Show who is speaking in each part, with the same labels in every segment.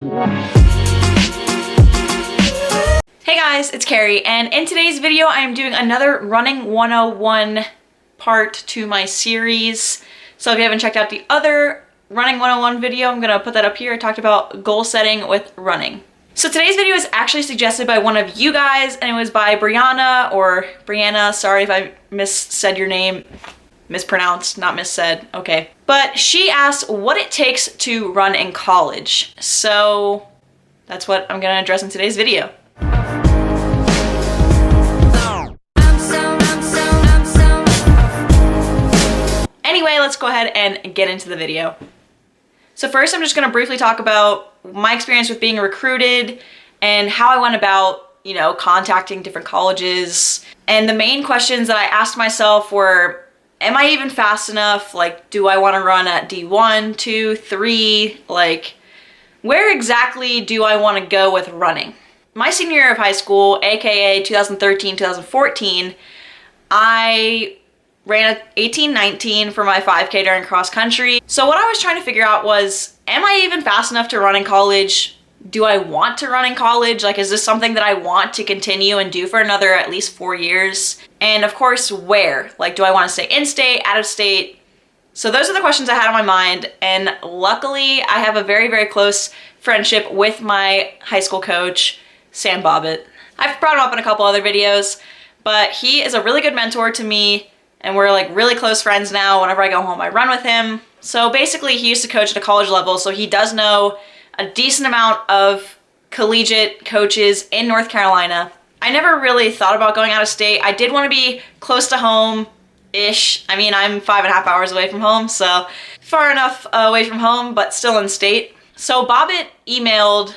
Speaker 1: Hey guys, it's Carrie, and in today's video I am doing another Running 101 part to my series. So if you haven't checked out the other Running 101 video, I'm gonna put that up here. I talked about goal setting with running. So today's video is actually suggested by one of you guys, and it was by Brianna, or Brianna, sorry if I missaid your name. Mispronounced, not missaid, okay. But she asked what it takes to run in college. So that's what I'm gonna address in today's video. Anyway, let's go ahead and get into the video. So first, I'm just gonna briefly talk about my experience with being recruited and how I went about, contacting different colleges. And the main questions that I asked myself were, am I even fast enough? Like, do I wanna run at D1, 2, 3? Like, where exactly do I wanna go with running? My senior year of high school, AKA 2013, 2014, I ran at 18-19 for my 5K during cross country. So what I was trying to figure out was, am I even fast enough to run in college? Do I want to run in college? Like, is this something that I want to continue and do for another at least 4 years? And of course, where? Like, do I want to stay in-state, out of state? So those are the questions I had on my mind. And luckily, I have a very, very close friendship with my high school coach, Sam Bobbitt. I've brought him up in a couple other videos, but he is a really good mentor to me, and we're like really close friends now. Whenever I go home, I run with him. So basically, he used to coach at a college level, so he does know a decent amount of collegiate coaches in North Carolina. I never really thought about going out of state. I did want to be close to home-ish. I mean, I'm 5.5 hours away from home, so far enough away from home, but still in state. So Bobbitt emailed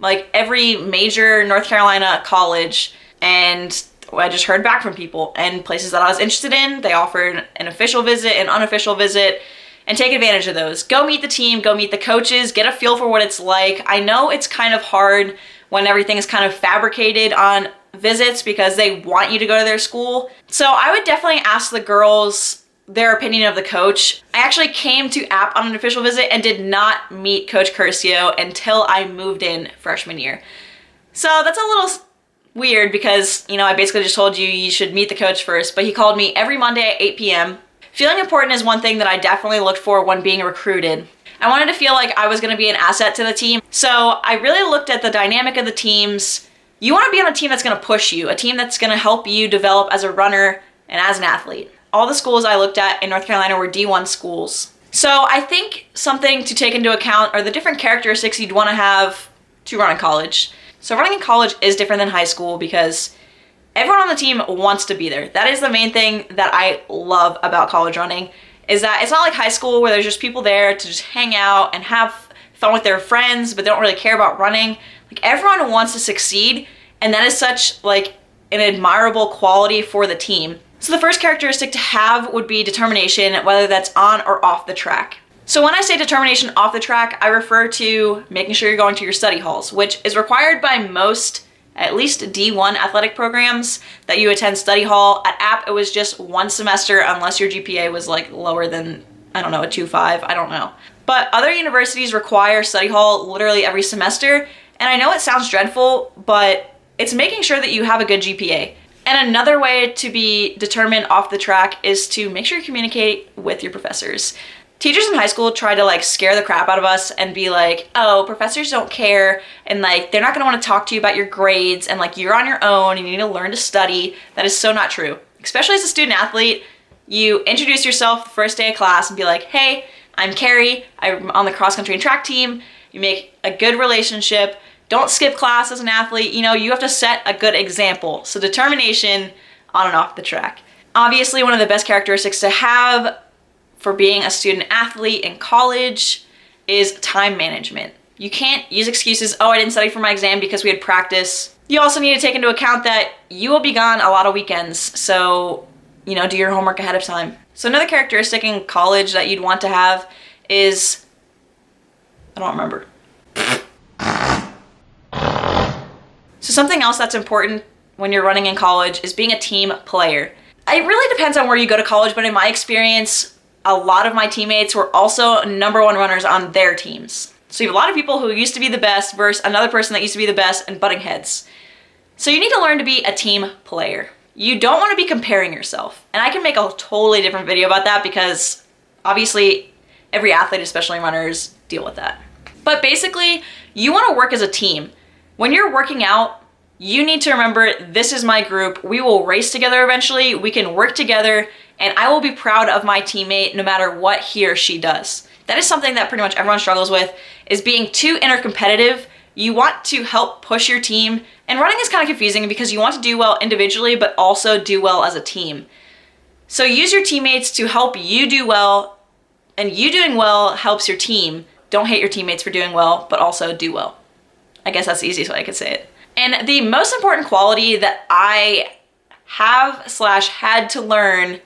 Speaker 1: like every major North Carolina college, and I just heard back from people, and places that I was interested in, they offered an official visit, an unofficial visit, and take advantage of those. Go meet the team, go meet the coaches, get a feel for what it's like. I know it's kind of hard when everything is kind of fabricated on visits because they want you to go to their school. So I would definitely ask the girls their opinion of the coach. I actually came to App on an official visit and did not meet Coach Curcio until I moved in freshman year. So that's a little weird because, I basically just told you should meet the coach first, but he called me every Monday at 8 p.m. Feeling important is one thing that I definitely looked for when being recruited. I wanted to feel like I was gonna be an asset to the team. So I really looked at the dynamic of the teams. You wanna be on a team that's gonna push you, a team that's gonna help you develop as a runner and as an athlete. All the schools I looked at in North Carolina were D1 schools. So I think something to take into account are the different characteristics you'd wanna have to run in college. So running in college is different than high school because everyone on the team wants to be there. That is the main thing that I love about college running, is that it's not like high school where there's just people there to just hang out and have fun with their friends, but don't really care about running. Like, everyone wants to succeed, and that is such like an admirable quality for the team. So the first characteristic to have would be determination, whether that's on or off the track. So when I say determination off the track, I refer to making sure you're going to your study halls, which is required by most, at least D1 athletic programs, that you attend study hall. At App, it was just one semester unless your GPA was like lower than, I don't know, a 2.5, I don't know. But other universities require study hall literally every semester. And I know it sounds dreadful, but it's making sure that you have a good GPA. And another way to be determined off the track is to make sure you communicate with your professors. Teachers in high school try to like scare the crap out of us and be like, oh, professors don't care, and like they're not gonna wanna talk to you about your grades, and like you're on your own and you need to learn to study. That is so not true. Especially as a student athlete, you introduce yourself the first day of class and be like, hey, I'm Carrie, I'm on the cross country and track team. You make a good relationship. Don't skip class as an athlete. You have to set a good example. So determination on and off the track. Obviously, one of the best characteristics to have for being a student athlete in college is time management. You can't use excuses, oh, I didn't study for my exam because we had practice. You also need to take into account that you will be gone a lot of weekends, so, do your homework ahead of time. So another characteristic in college that you'd want to have is, I don't remember. So something else that's important when you're running in college is being a team player. It really depends on where you go to college, but in my experience, a lot of my teammates were also #1 runners on their teams. So you have a lot of people who used to be the best versus another person that used to be the best and butting heads. So you need to learn to be a team player. You don't want to be comparing yourself. And I can make a totally different video about that because obviously every athlete, especially runners, deal with that. But basically, you want to work as a team. When you're working out, you need to remember, this is my group. We will race together eventually. We can work together and I will be proud of my teammate no matter what he or she does. That is something that pretty much everyone struggles with, is being too intercompetitive. You want to help push your team, and running is kind of confusing because you want to do well individually but also do well as a team. So use your teammates to help you do well, and you doing well helps your team. Don't hate your teammates for doing well, but also do well. I guess that's the easiest way I could say it. And the most important quality that I have/had to learn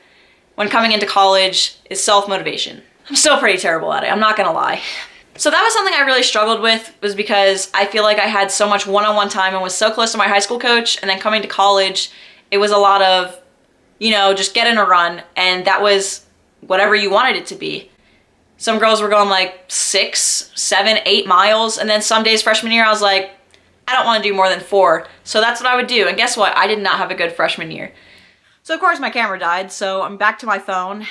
Speaker 1: when coming into college is self-motivation. I'm still pretty terrible at it, I'm not gonna lie. So that was something I really struggled with, was because I feel like I had so much one-on-one time and was so close to my high school coach, and then coming to college, it was a lot of, you know, just get in a run, and that was whatever you wanted it to be. Some girls were going like 6, 7, 8 miles, and then some days freshman year I was like, I don't want to do more than 4. So that's what I would do, and guess what? I did not have a good freshman year. So of course my camera died, so I'm back to my phone.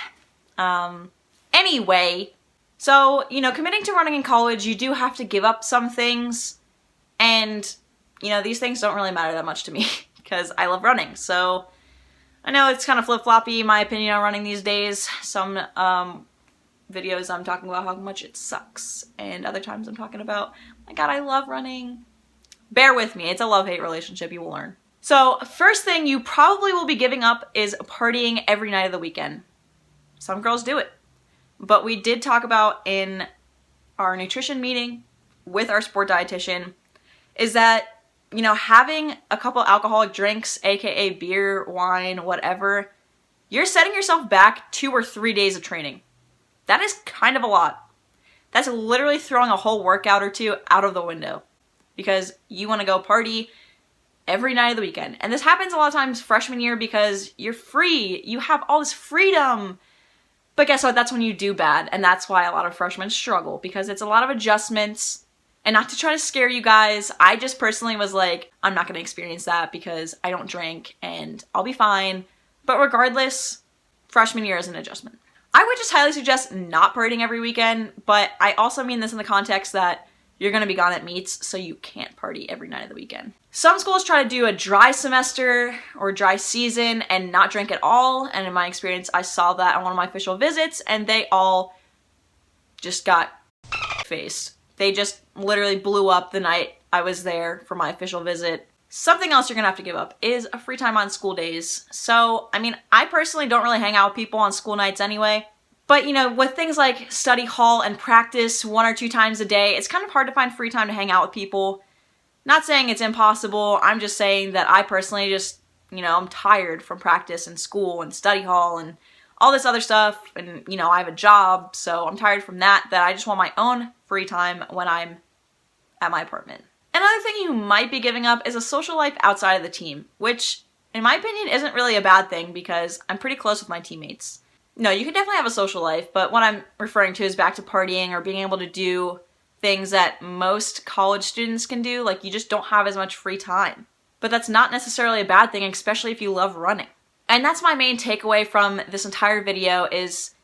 Speaker 1: Anyway, so, you know, committing to running in college, you do have to give up some things, and, you know, these things don't really matter that much to me because I love running. So I know it's kind of flip-floppy, my opinion on running these days. Some videos I'm talking about how much it sucks, and other times I'm talking about, my God, I love running. Bear with me, it's a love-hate relationship, you will learn. So first thing you probably will be giving up is partying every night of the weekend. Some girls do it. But we did talk about in our nutrition meeting with our sport dietitian is that, you know, having a couple alcoholic drinks, aka beer, wine, whatever, you're setting yourself back 2 or 3 days of training. That is kind of a lot. That's literally throwing a whole workout or 2 out of the window because you want to go party every night of the weekend. And this happens a lot of times freshman year because you're free. You have all this freedom. But guess what? That's when you do bad. And that's why a lot of freshmen struggle, because it's a lot of adjustments. And not to try to scare you guys, I just personally was like, I'm not going to experience that because I don't drink and I'll be fine. But regardless, freshman year is an adjustment. I would just highly suggest not partying every weekend, but I also mean this in the context that you're going to be gone at meets, so you can't party every night of the weekend. Some schools try to do a dry semester or dry season and not drink at all, and in my experience, I saw that on one of my official visits, and they all just got faced. They just literally blew up the night I was there for my official visit. Something else you're going to have to give up is a free time on school days. So, I mean, I personally don't really hang out with people on school nights anyway. But, you know, with things like study hall and practice 1 or 2 times a day, it's kind of hard to find free time to hang out with people. Not saying it's impossible, I'm just saying that I personally just, you know, I'm tired from practice and school and study hall and all this other stuff. And, you know, I have a job, so I'm tired from that I just want my own free time when I'm at my apartment. Another thing you might be giving up is a social life outside of the team, which, in my opinion, isn't really a bad thing because I'm pretty close with my teammates. No, you can definitely have a social life, but what I'm referring to is back to partying or being able to do things that most college students can do. Like, you just don't have as much free time. But that's not necessarily a bad thing, especially if you love running. And that's my main takeaway from this entire video is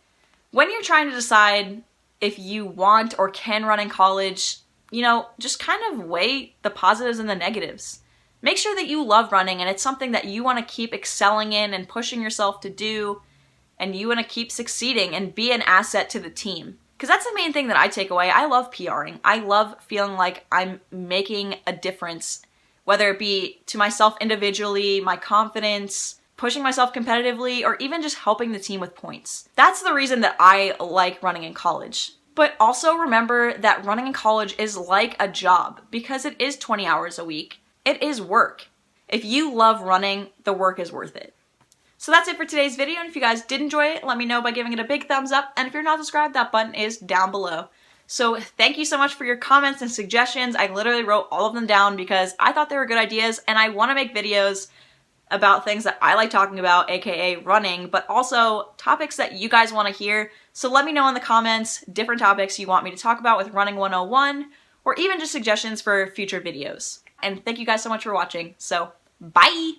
Speaker 1: when you're trying to decide if you want or can run in college, you know, just kind of weigh the positives and the negatives. Make sure that you love running and it's something that you want to keep excelling in and pushing yourself to do, and you want to keep succeeding and be an asset to the team. Because that's the main thing that I take away. I love PRing. I love feeling like I'm making a difference, whether it be to myself individually, my confidence, pushing myself competitively, or even just helping the team with points. That's the reason that I like running in college. But also remember that running in college is like a job because it is 20 hours a week. It is work. If you love running, the work is worth it. So that's it for today's video, and if you guys did enjoy it, let me know by giving it a big thumbs up, and if you're not subscribed, that button is down below. So thank you so much for your comments and suggestions. I literally wrote all of them down because I thought they were good ideas, and I want to make videos about things that I like talking about, aka running, but also topics that you guys want to hear, So let me know in the comments different topics you want me to talk about with Running 101, or even just suggestions for future videos. And thank you guys so much for watching. So, bye!